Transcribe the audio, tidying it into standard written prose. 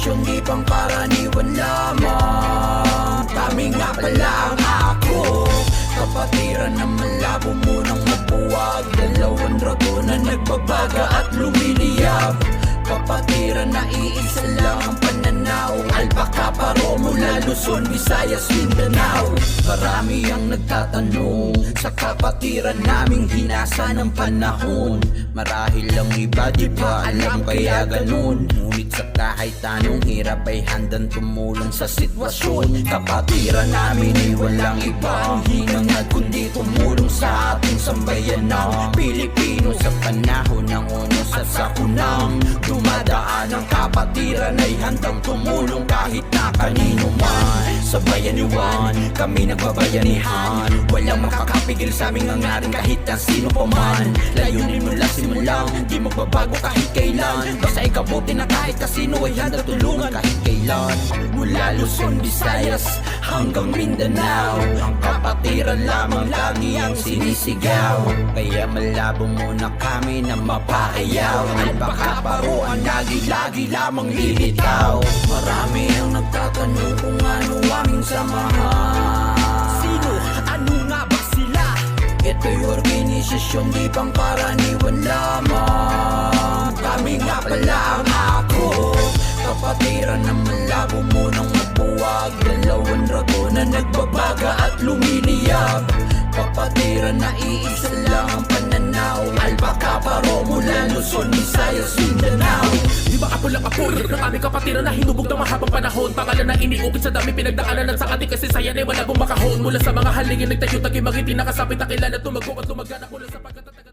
desisyong di pangkaraniwan lamang. Kami nga pala ang ako, kapatiran na malabo munang mabuwag. Dalawang dragon na nagbabaga at lumiliyab. Kapatiran na iisa lang ang pananaw. Alpaka, Paro, mula Luzon, Visayas, Mindanao. Marami ang nagtatanong sa kapatiran naming hinasa ng panahon. Marahil ang iba di ba alam kaya ganun. Ngunit sa kahit anong hirap ay handang tumulong sa sitwasyon. Kapatiran namin ay walang ibang hinangad kundi tumulong sa ating sambayan ng Pilipino. Sa panahon ng uno sa sakunang dumadaan ang kapatiran ay handang tumulong kahit na kanino man. Sa bayaniwan, kami nagbabayanihan. Walang makakapigil sa aming nangaring kahit na sino pa man. Layunin mula simulang, di magbabago kahit kailan. Basta ikabuti na kahit kasino ay handang tulungan kahit kailan. Mula Luzon, Visayas hanggang Mindanao, ang kapatiran lamang lagi ang sinisigaw. Kaya malabo muna kami na mapakayaw. Alpaka, Paro, ang lagi-lagi lamang lilitaw. Marami ang nagtatanong kung ano aming samahan. Sino at ano nga ba sila? Ito'y organisasyon di pangkaraniwan lamang. Kami nga pala ang ako, kapatiran na malabo munang mabuwag. Dalawang dragon na nagbabaga at lumiliyab. Kapatiran na iisa lang ang pananaw. Alpaka, Paro, mula Luzon, Visayas, Mindanao. Di ba apo lang apo, hirap ng aming kapatiran na hinubog ng mahabang panahon. Pangalan na iniukit sa dami pinagdaanan sa ating kasaysayan ay wala bong makahon. Mula sa mga halingin nagtayo taging mga hindi nakasapit na kilala tumago at lumaganap mula sa pagkatatag.